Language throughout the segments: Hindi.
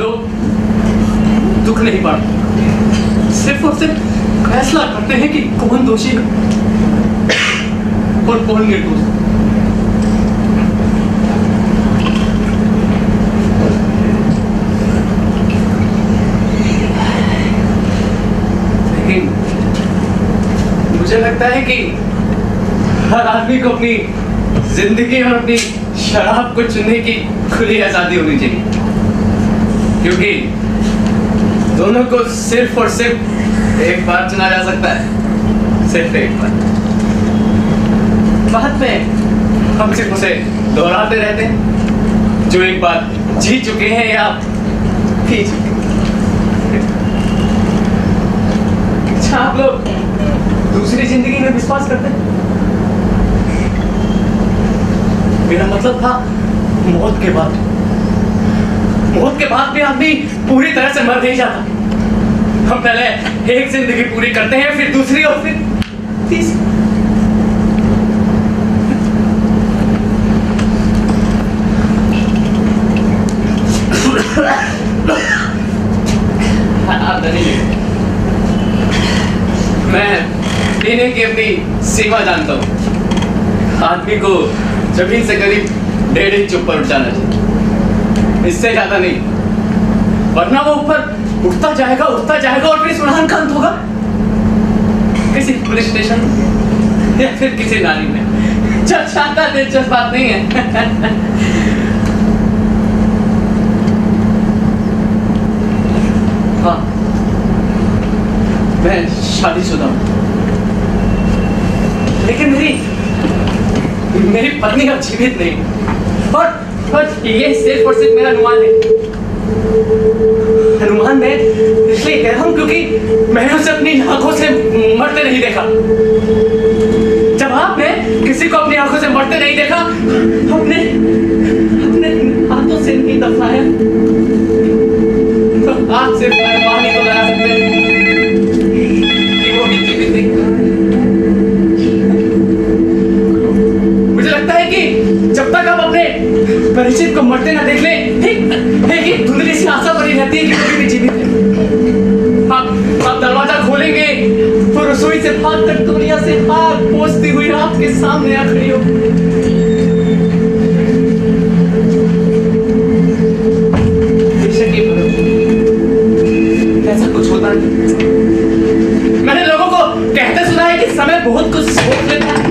लोग दुख नहीं बांटते, सिर्फ और सिर्फ फैसला करते हैं कि कौन दोषी है और कौन निर्दोष। लेकिन मुझे लगता है कि हर आदमी को अपनी जिंदगी और अपनी शराब को चुनने की खुली आजादी होनी चाहिए, क्योंकि दोनों को सिर्फ और सिर्फ एक बार चुना जा सकता है, सिर्फ एक बार। बाद में हम सिर्फ उसे दोहराते रहते हैं जो एक बार जी चुके हैं या पी चुके हैं। अच्छा, आप लोग दूसरी जिंदगी में विश्वास करते हैं? मेरा मतलब था मौत के बाद। मौत के बाद भी आदमी पूरी तरह से मर नहीं जाता। हम पहले एक जिंदगी पूरी करते हैं, फिर दूसरी और फिर तीसरी। मैं पीने की अपनी सीमा जानता हूँ। आदमी को जमीन से करीब 1.5 इंच ऊपर उठ जाना चाहिए, इससे ज्यादा नहीं, वरना वो ऊपर उठता जाएगा और फिर सुनहन का अंत होगा किसी पुलिस स्टेशन या फिर किसी नाली में। ज्यादा दिलचस्प बात नहीं है। हाँ, मैं शादीशुदा हूँ, लेकिन मेरी पत्नी अब जीवित नहीं। और ये सिर्फ और सिर्फ मेरा अनुमान है। अनुमान मैं इसलिए कह रहा हूं क्योंकि मैंने उसे अपनी आंखों से मरते नहीं देखा। जब आपने किसी को अपनी आंखों से मरते नहीं देखा, अपने हाथों से नहीं दफनाया, तो आप सिर्फ अनुमान ही तो लगा सकते हैं कि वो भी जीवित नहीं। मुझे लगता है कि जब तक आप अपने परिचित को मरते ना देख ले, एक धुंधली सी आशा बनी रहती है कि कभी भी जीवित है। आप दरवाजा खोलेंगे तो रसोई से भाग कर दुनिया से हाथ पोंछती हुई आपके सामने आ खड़ी हो। ऐसा कुछ होता नहीं। मैंने लोगों को कहते सुना है कि समय बहुत कुछ सोच लेता है,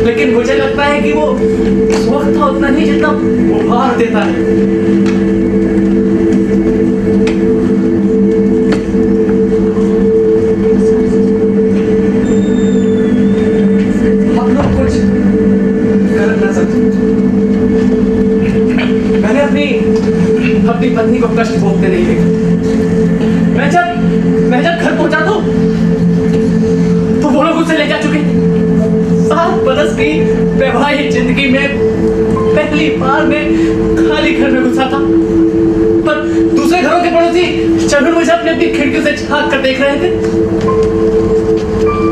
लेकिन मुझे लगता है कि वो उस वक्त था उतना नहीं जितना उभार देता है। आप लोग कुछ गलत ना समझें। मैंने अपनी पत्नी को कष्ट भोगते नहीं देखा। मैं जब घर पहुंचा तो वो लोग उसे ले जा चुके। 7 बरस की वैवाहिक जिंदगी में पहली बार मैं खाली घर में घुसा था, पर दूसरे घरों के पड़ोसी चढ़ मुझे अपनी खिड़की से झांक कर देख रहे थे।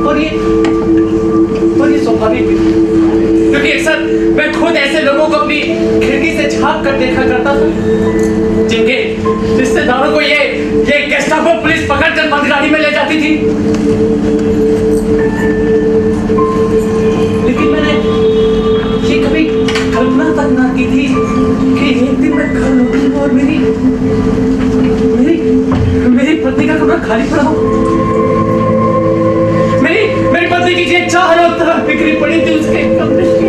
और ये स्वाभाविक है, क्योंकि अक्सर मैं खुद ऐसे लोगों को अपनी खिड़की से झांक कर देखा करता था जिनके रिश्तेदारों को ये गेस्टापो पुलिस पकड़कर बंदगाड़ी में ले जाती थी। लेकिन मैंने ये कभी कल्पना तक ना की थी कि एक दिन मैं घर लौटूंगा और मेरी पत्नी का कमरा खाली पड़ा हो। मेरी पत्नी की जो चारों तरफ बिखरी पड़ी थी उसके कमरे की,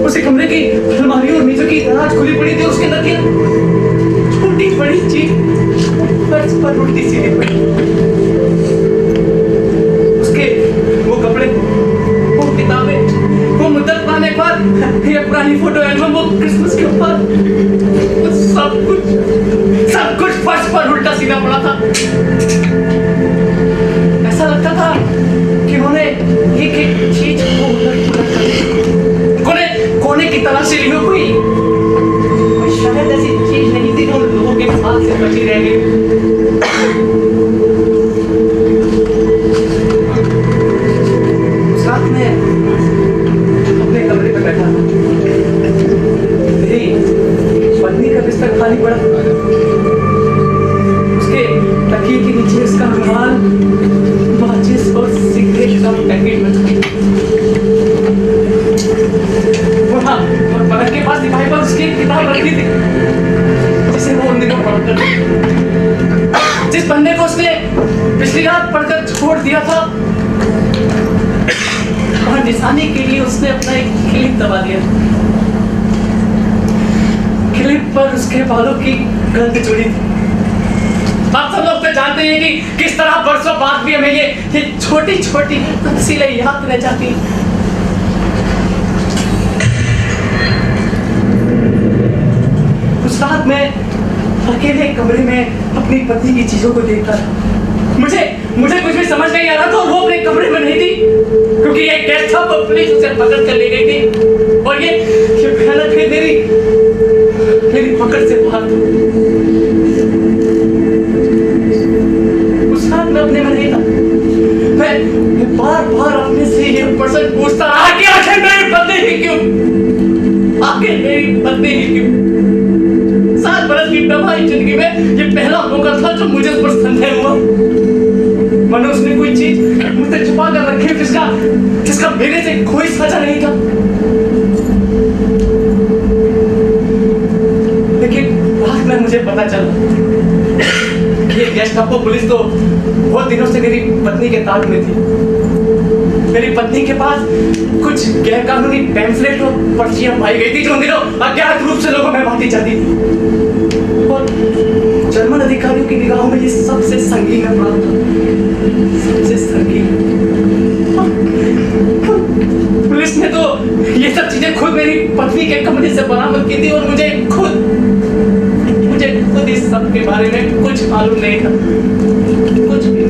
उसी कमरे की अलमारी और मेजों की दराज खुली पड़ी थी, उसके अंदर छोटी बड़ी चीज फर्श पर उल्टी सीधी पड़ी। उसके वो कपड़े, वो किताबें, वो मुद्दत पाने पर ये पुरानी फोटो एल्बम, वो क्रिसमस के ऊपर, वो सब कुछ फर्श पर उल्टा सीधा पड़ा था। ऐसा लगता था कि उन्होंने एक चीज को उलट-पुलट कर कोने की तलाशी ली हो। कोई शायद ऐसी चीज नहीं थी जो लोगों के हाथ से बची रह गई। साथ में अपने कमरे में बैठा था, मेरी पत्नी का बिस्तर खाली पड़ा, उसके तकिए के नीचे उसका रुमाल, माचिस और सिगरेट का पैकेट बचा। वहाँ पलक के पास दिवार पर उसकी किताब रखी थी जिसे वो उन दिनों पढ़कर, जिस पन्ने को उसने पिछली रात पढ़कर छोड़ दिया था, और निशानी के लिए उसने अपना एक क्लिप दबा दिया। क्लिप पर उसके बालों की गंध जुड़ी थी। आप सब लोग तो जानते हैं कि किस तरह बरसों बाद भी हमें ये छोटी छोटी तफसीलें याद रह जाती हैं। उस रात में अकेले कमरे में अपनी पत्नी की चीजों को देखता था। मुझे कुछ भी समझ नहीं आ रहा था, और वो अपने कमरे में नहीं थी, क्योंकि ये गेस्ट था, वो पुलिस उसे पकड़ कर ले गई थी, और ये भयानक है मेरी पकड़ से बाहर था। उस रात में अपने में नहीं था। मैं बार अपने से ये प्रश्न पूछता रहा कि आखिर मेरी पत्नी ही क्यों, आखिर मेरी पत्नी ही क्यों। 7 बरस की तबाही जिंदगी में ये पहला मौका था जो मुझे उस पर संदेह हुआ। मानो उसने कोई चीज मुझसे छुपा कर रखी जिसका मेरे से कोई सजा नहीं था। लेकिन बाद में मुझे पता चला कि गेस्टापो पुलिस तो बहुत दिनों से मेरी पत्नी के ताक में थी। मेरी पत्नी के पास कुछ गैर कानूनी पैम्फलेट और पर्चियां पाई गई थी जो उन दिनों अज्ञात रूप से लोगों में बांटी जाती थी, और जर्मन अधिकारियों की निगाहों में ये सबसे संगीन अपराध था, सबसे संगीन। पुलिस ने तो ये सब चीजें खुद मेरी पत्नी के कमरे से बरामद की थी, और मुझे खुद इस सब के बारे में कुछ मालूम नहीं था, कुछ भी।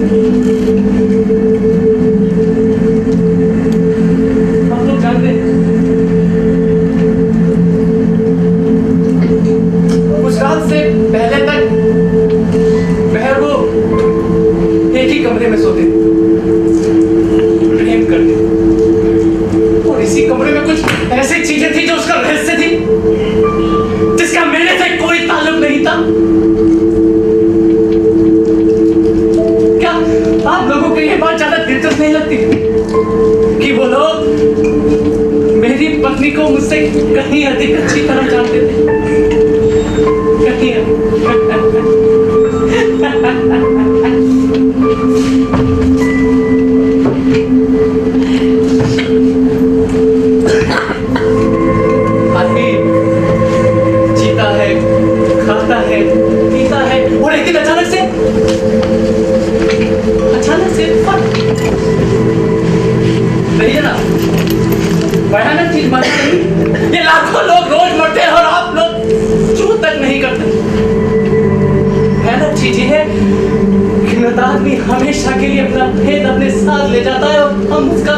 आप लोग जानते हैं उस रात से पहले तक बहर वो एक ही कमरे में सोते, प्रेम करते, और इसी कमरे में कुछ ऐसी चीजें थी जो उसका रहस्य थी, जिसका मेरे से कोई ताल्लुक नहीं था। क्या आप लोगों को ये बात ज्यादा दिलचस्प नहीं लगती कि वो लोग मेरी पत्नी को मुझसे कहीं अधिक अच्छी तरह जानते थे, कहीं जीता है, खाता है, पीता है, और एक दिन अचानक से नहीं है ना, भयानक चीज मालूम नहीं। ये लाखों लोग रोज मरते हैं और आप लोग चूं तक नहीं करते। भयानक चीज ये है कि मृत आदमी हमेशा के लिए अपना भेद अपने साथ ले जाता है, और हम उसका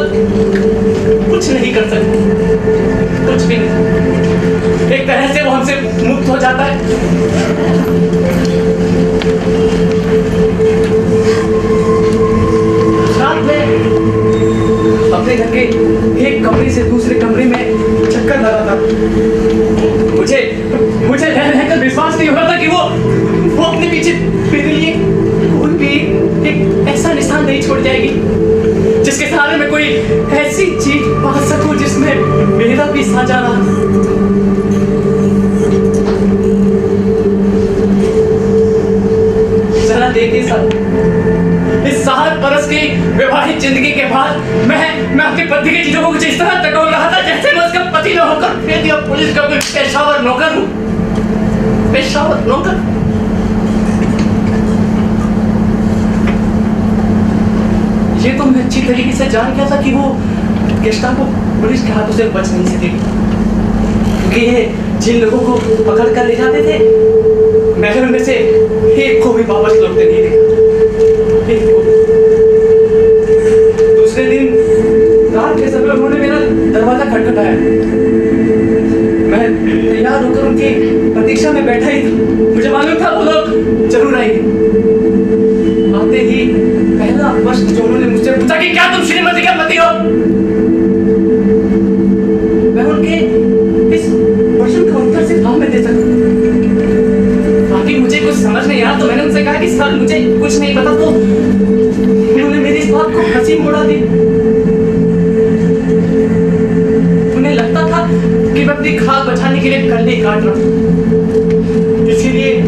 कुछ नहीं कर सकते, कुछ भी नहीं। एक तरह से वो हमसे मुक्त हो जाता है। रात में अपने घर के एक कमरे से दूसरे कमरे में चक्कर लगा था। मुझे रहकर विश्वास नहीं हो रहा था कि वो अपने पीछे मेरे लिए कोई भी एक ऐसा निशान नहीं छोड़ जाएगी, जिसके सहारे में कोई ऐसी चीज पा सकूं जिसमें मेरा भी साझा रहा। जरा देखिए सर, इस 7 बरस की वैवाहिक जिंदगी के बाद मैं अपनी पत्नी की चीजों को कुछ इस तरह टटोल रहा था जैसे मैं उसका पति न होकर फिर दिया पुलिस का कोई पेशावर नौकर हूं, पेशावर नौकर। ये तो मैं अच्छी तरीके से जान गया था कि वो गेस्टापो पुलिस के हाथों से बच नहीं सकेगी, क्योंकि ये जिन लोगों को पकड़ कर ले जाते थे मैंने उनमें से एक को भी वापस लौटते नहीं देखा। दूसरे दिन रात के समय उन्होंने मेरा दरवाजा खटखटाया। मैं तैयार होकर उनकी प्रतीक्षा में बैठा ही था। मुझे मालूम था वो लोग जरूर आएंगे। आते ही पहला प्रश्न जो उन्होंने मुझसे पूछा कि क्या तुम श्रीमती का पति हो, मैं उनके इस प्रश्न का उत्तर सिर्फ हाँ में दे सकता। यार, तो मैंने उनसे कहा कि सर मुझे कुछ नहीं पता, तो उन्होंने मेरी इस बात को हंसी मोड़ा दी। उन्हें लगता था कि मैं अपनी खाल बचाने के लिए कल्ले काट रहा हूं, इसीलिए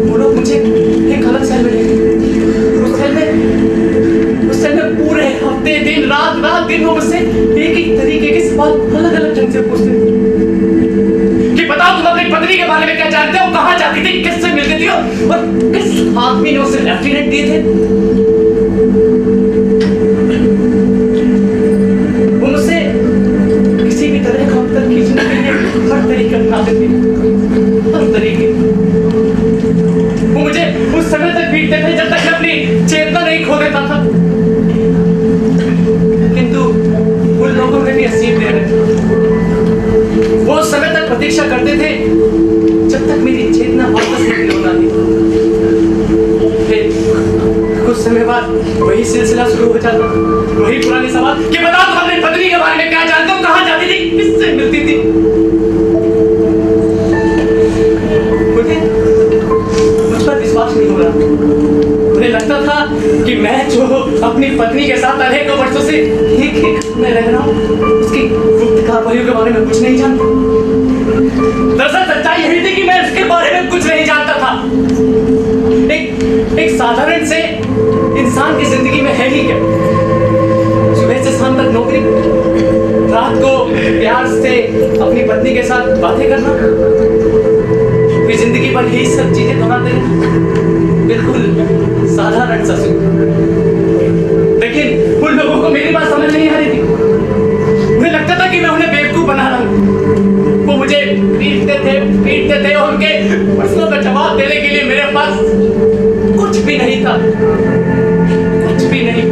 वो लोग मुझे एक अलग सेल में ले गए। उस सेल में पूरे हफ्ते दिन रात दिन वो मुझसे एक ही तरीके के सवाल अलग अलग ढंग से पूछते कि बताओ तुम अपनी पत्नी के बारे में क्या जानते हो, कहाँ जाती थी, किससे मिलती थी और किस आदमी ने उसे लेफ्टिनेंट दिए थे। वो मुझसे किसी भी तरह का उत्तर खींचने के लिए हर तरीके अपनाते थे, हर तरीके। वो मुझे उस समय तक पीटते थे जब तक मैं अपनी चेतना नहीं खो देता था, किंतु उन लोगों में भी नसीब दे रहे थे। वो उस समय तक प्रतीक्षा करते थे जब तक मेरी चेतना वापस नहीं होना थी। फिर कुछ समय बाद वही सिलसिला शुरू हो जाता, वही पुराने सवाल कि बताओ तुम अपनी पत्नी के बारे में क्या जानते हो, कहाँ जाती थी, किससे मिलती थी। मुझे मुझ पर विश्वास नहीं हो रहा। मुझे लगता था कि मैं जो अपनी पत्नी के साथ अनेकों वर्षों से एक में रह रहा हूँ, उसकी गुप्त कार्रवाइयों के बारे में कुछ नहीं जानता। दरअसल सच्चाई यही थी कि मैं उसके बारे में कुछ नहीं जानता था। एक साधारण से इंसान की जिंदगी में है ही क्या? सुबह से शाम तक नौकरी, रात को प्यार से अपनी पत्नी के साथ बातें करना, फिर जिंदगी भर यही सब चीजें दोहराते रहना। बिल्कुल साधारण सा सुख। लेकिन उन लोगों को मेरी बात समझ नहीं आ रही थी। मुझे लगता था कि मैं उन्हें बेवकूफ बना रहा हूँ। वो मुझे पीटते थे और उनके प्रश्नों का जवाब देने के लिए मेरे पास कुछ भी नहीं था, कुछ भी नहीं।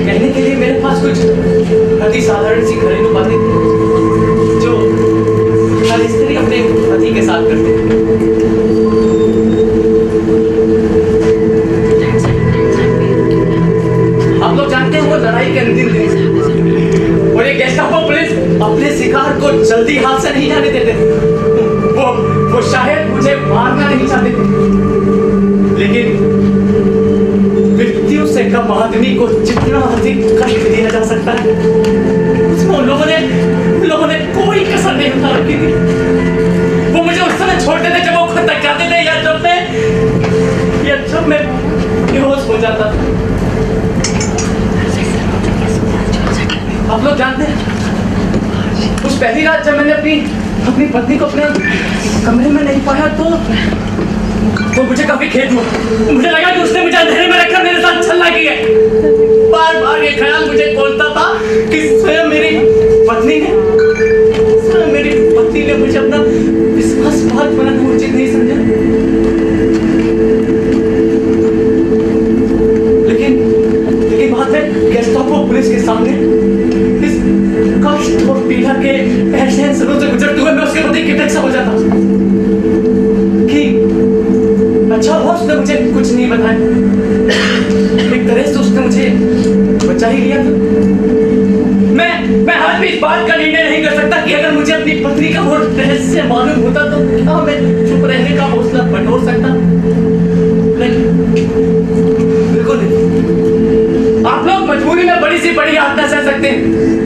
कहने के लिए मेरे पास कुछ अति साधारण सी घरेलू बातें थी जो हर स्त्री अपने पति के साथ करती थी। आप लोग जानते हैं वो लड़ाई के अंतिम दिन और ये गेस्टापो पुलिस अपने शिकार को जल्दी हाथ से नहीं जाने देते। वो शायद मुझे मारना नहीं चाहते थे, लेकिन मृत्यु से कम आदमी को जितना अधिक कष्ट दिया जा सकता है उसमें उन लोगों ने कोई कसर नहीं उठा रखी थी। वो मुझे उस समय छोड़ते थे जब वो खुद तक जाते थे या जब मैं बेहोश हो जाता था। आप लोग जानते हैं उस पहली रात जब मैंने अपनी पत्नी को अपने कमरे में नहीं पाया तो मुझे काफी खेद हुआ। मुझे लगा कि उसने मुझे अंधेरे में रखकर मेरे साथ छलना की है। बार बार ये ख्याल मुझे कोसता था कि स्वयं मेरी पत्नी ने मुझे अपना विश्वासघात बनाना उचित नहीं समझा। लेकिन बाद में गेस्टापो पुलिस के सामने इस कष्ट और पीड़ा के ऐसे अवसरों से गुजरते हुए मैं उसके प्रति कृतज्ञ सा हो जाता कि अच्छा हुआ उसने मुझे कुछ नहीं बताया। एक तरह से उसने मुझे बचा ही लिया था। मैं आज भी इस बात का निर्णय नहीं कर सकता कि अगर मुझे अपनी पत्नी का वो रहस्य मालूम होता तो क्या मैं चुप रहने का हौसला बटोर सकता? बिल्कुल नहीं। आप लोग मजबूरी में बड़ी से बड़ी यातना सह सकते हैं,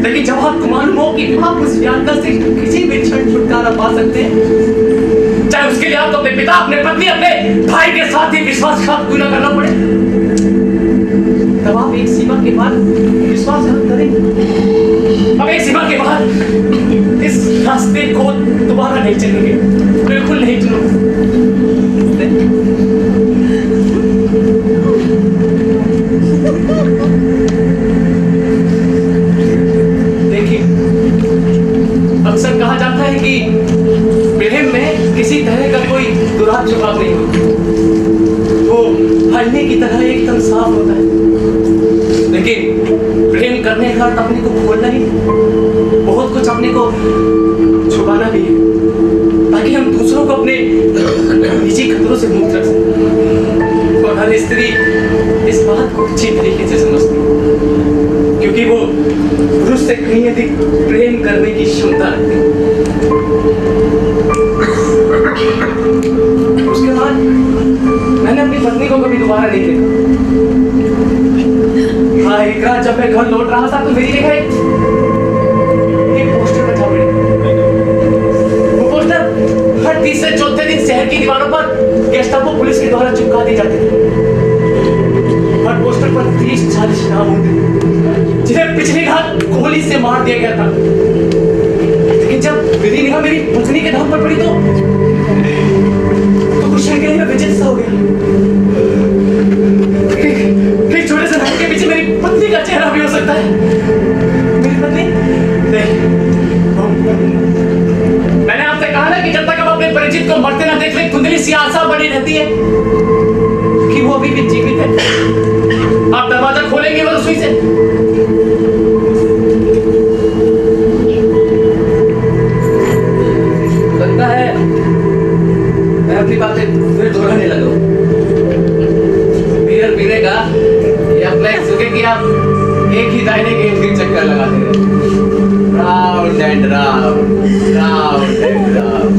लेकिन जब आपको मालूम हो कि आप उस यातना से किसी भी क्षण छुटकारा पा सकते हैं, चाहे उसके लिए आपको अपने पिता, अपने पत्नी, अपने भाई के साथ ही विश्वासघात क्यों न करना पड़े, तब आप एक सीमा के बाद विश्वासघात करेंगे। अब एक सीमा के बाद इस रास्ते को दोबारा नहीं चलेंगे, बिल्कुल नहीं चलेंगे। देखिए, अक्सर कहा जाता है कि प्रेम में किसी तरह का कोई दुराज जवाब नहीं होता, वो हरने की तरह एकदम साफ होता है। लेकिन प्रेम करने का अर्थ अपने को खोलना ही, बहुत कुछ अपने को छुपाना भी है, ताकि हम दूसरों को अपने निजी खतरों से मुक्त रख सकें। और हर स्त्री इस बात को अच्छी तरीके से समझती है, क्योंकि वो पुरुष से कहीं अधिक प्रेम करने की क्षमता रखती है। एक रात जब मैं घर लौट रहा था तो मेरी जगह एक पोस्टर बचा पड़ी। वो पोस्टर हर तीसरे चौथे दिन शहर की दीवारों पर गेस्टापो पुलिस के द्वारा चिपका दी जाती थी। हर पोस्टर पर 30-40 नाम होते जिन्हें पिछली रात गोली से मार दिया गया था। लेकिन जब मेरी निगाह मेरी पत्नी के नाम पर पड़ी तो कुछ क्षण के लिए मैं बेचैन सा हो गया। एक छोटे से नाम के पीछे मेरी पत्नी का चेहरा भी हो सकता है। मेरी पत्नी नहीं, मैंने आपसे कहा ना कि जब तक हम अपने परिचित को मरते ना देख ले कुंडली सी आशा बनी रहती है कि वो अभी भी जीवित है। आप दरवाजा खोलेंगे वो रसोई से, लगता है मैं अपनी बातें फिर दोहराने लगा हूं। बियर पीने का ये अपना एक सुखे कि आप एक ही दाहिने के फिर चक्कर लगाते रहे। Round and round, round and round,